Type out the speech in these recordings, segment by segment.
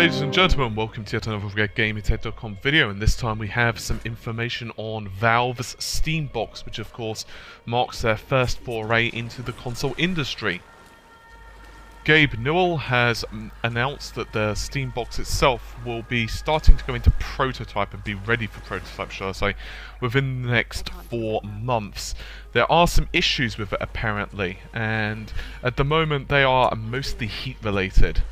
Ladies and gentlemen, welcome to yet another Details3225 video, and this time we have some information on Valve's Steambox, which of course marks their first foray into the console industry. Gabe Newell has announced that the Steambox itself will be starting to go into prototype and be ready for prototype, shall I say, within the next 4 months. There are some issues with it apparently, and at the moment they are mostly heat related,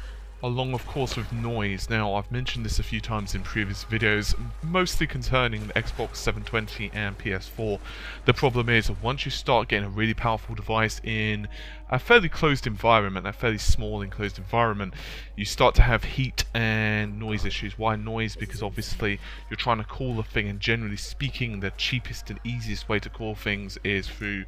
along of course with noise. Now I've mentioned this a few times in previous videos, mostly concerning the Xbox 720 and PS4. The problem is, once you start getting a really powerful device in a fairly closed environment, a fairly small enclosed environment, you start to have heat and noise issues. Why noise? Because obviously you're trying to cool the thing, and generally speaking the cheapest and easiest way to cool things is through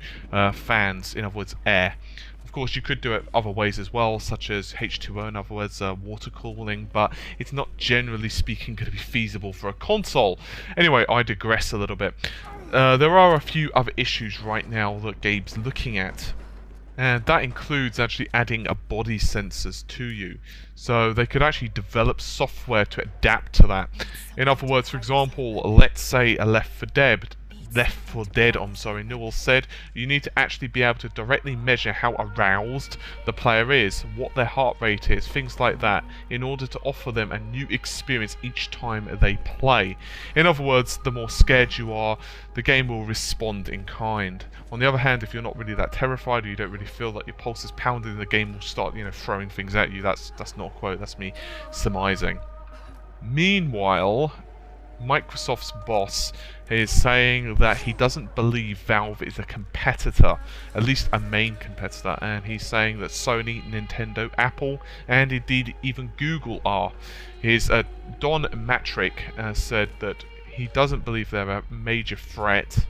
fans, in other words air. Of course, you could do it other ways as well, such as H2O, in other words, water cooling, but it's not generally speaking going to be feasible for a console. Anyway, I digress a little bit. There are a few other issues right now that Gabe's looking at, and that includes actually adding a body sensors to you. So they could actually develop software to adapt to that. In other words, for example, let's say a Left 4 Dead, Newell said, you need to actually be able to directly measure how aroused the player is, what their heart rate is, things like that, in order to offer them a new experience each time they play. In other words, the more scared you are, the game will respond in kind. On the other hand, if you're not really that terrified, or you don't really feel that your pulse is pounding, the game will start, throwing things at you. That's not a quote, that's me surmising. Meanwhile, Microsoft's boss is saying that he doesn't believe Valve is a competitor, at least a main competitor, and he's saying that Sony, Nintendo, Apple, and indeed even Google are. Don Matrick said that he doesn't believe they're a major threat.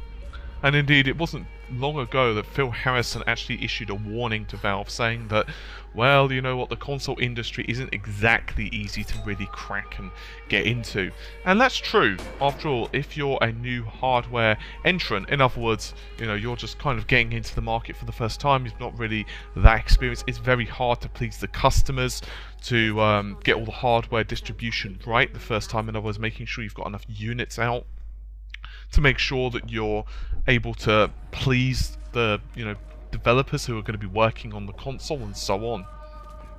And indeed, it wasn't long ago that Phil Harrison actually issued a warning to Valve saying that, well, you know what, the console industry isn't exactly easy to really crack and get into. And that's true. After all, if you're a new hardware entrant, in other words, you're just kind of getting into the market for the first time, you've not really that experience, it's very hard to please the customers, to get all the hardware distribution right the first time. In other words, making sure you've got enough units out to make sure that you're able to please the developers who are going to be working on the console and so on.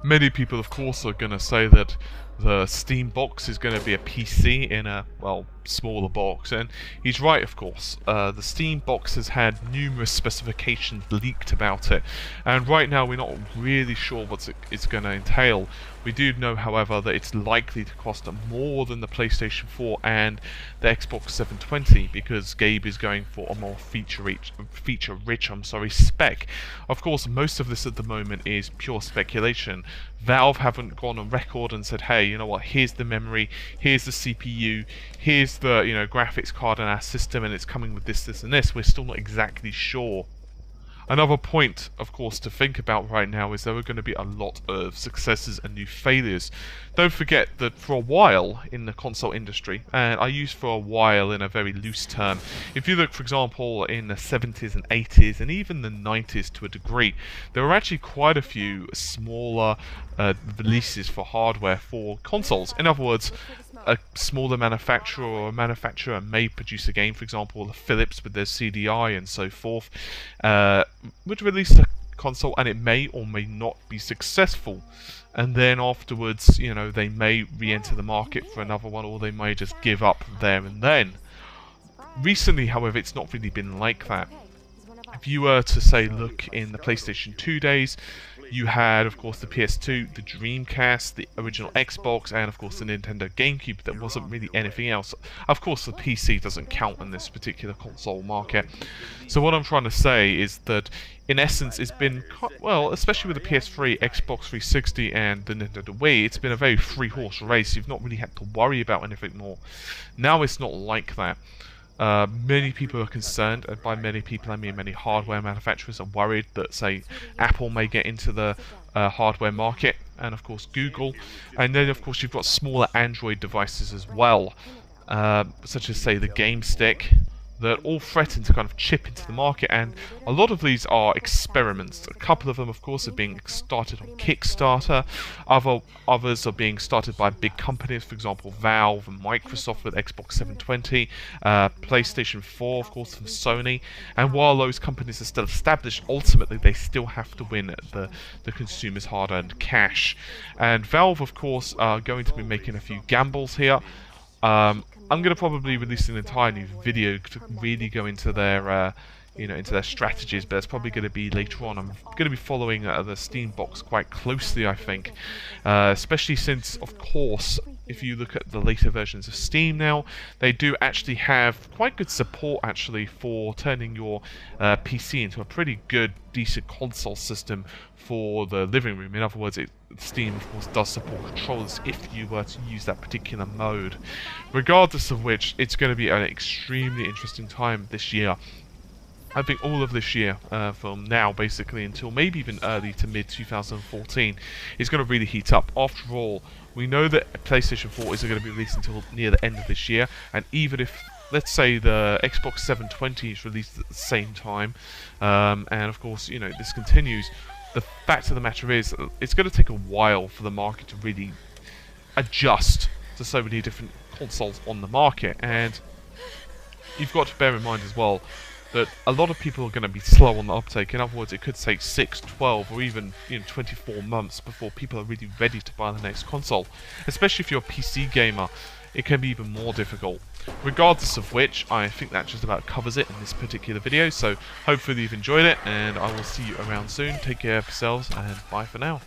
Many people of course are going to say that the Steambox is going to be a PC in a, well, smaller box, and he's right of course. The Steambox has had numerous specifications leaked about it, and right now we're not really sure what it's going to entail. We do know, however, that it's likely to cost more than the PlayStation 4 and the Xbox 720, because Gabe is going for a more feature-rich spec. Of course, most of this at the moment is pure speculation. Valve haven't gone on record and said, hey, you know what, here's the memory, here's the CPU, here's the graphics card in our system, and it's coming with this, this, and this. We're still not exactly sure. Another point, of course, to think about right now is there are going to be a lot of successes and new failures. Don't forget that for a while in the console industry, and I use for a while in a very loose term, if you look, for example, in the 70s and 80s and even the 90s to a degree, there were actually quite a few smaller releases for hardware for consoles. In other words, a smaller manufacturer or a manufacturer may produce a game, for example, the Philips with their CDI and so forth, would release a console and it may or may not be successful. And then afterwards, they may re-enter the market for another one, or they may just give up there and then. Recently, however, it's not really been like that. If you were to say look in the PlayStation 2 days, you had, of course, the PS2, the Dreamcast, the original Xbox, and of course the Nintendo GameCube. There wasn't really anything else. Of course, the PC doesn't count in this particular console market. So what I'm trying to say is that, in essence, it's been, well, especially with the PS3, Xbox 360, and the Nintendo Wii, it's been a very three-horse race. You've not really had to worry about anything more. Now it's not like that. Many people are concerned, and by many people I mean many hardware manufacturers are worried that, say, Apple may get into the hardware market, and of course Google, and then of course you've got smaller Android devices as well, such as, say, the Game Stick, that all threaten to kind of chip into the market, and a lot of these are experiments. A couple of them, of course, are being started on Kickstarter. Others are being started by big companies, for example, Valve and Microsoft with Xbox 720, PlayStation 4, of course, from Sony. And while those companies are still established, ultimately they still have to win the consumer's hard-earned cash. And Valve, of course, are going to be making a few gambles here. I'm going to probably release an entire new video to really go into their, into their strategies, but it's probably going to be later on. I'm going to be following the Steambox quite closely, I think, especially since, of course, if you look at the later versions of Steam now, they do actually have quite good support, actually, for turning your PC into a pretty good, decent console system for the living room. In other words, Steam, of course, does support controllers if you were to use that particular mode. Regardless of which, it's going to be an extremely interesting time this year. I think all of this year, from now basically until maybe even early to mid 2014, is going to really heat up. After all, we know that PlayStation 4 isn't going to be released until near the end of this year, and even if, let's say, the Xbox 720 is released at the same time, and of course, this continues, the fact of the matter is, it's going to take a while for the market to really adjust to so many different consoles on the market, and you've got to bear in mind as well that a lot of people are going to be slow on the uptake. In other words, it could take 6, 12, or even 24 months before people are really ready to buy the next console. Especially if you're a PC gamer, it can be even more difficult. Regardless of which, I think that just about covers it in this particular video, so hopefully you've enjoyed it, and I will see you around soon. Take care of yourselves, and bye for now.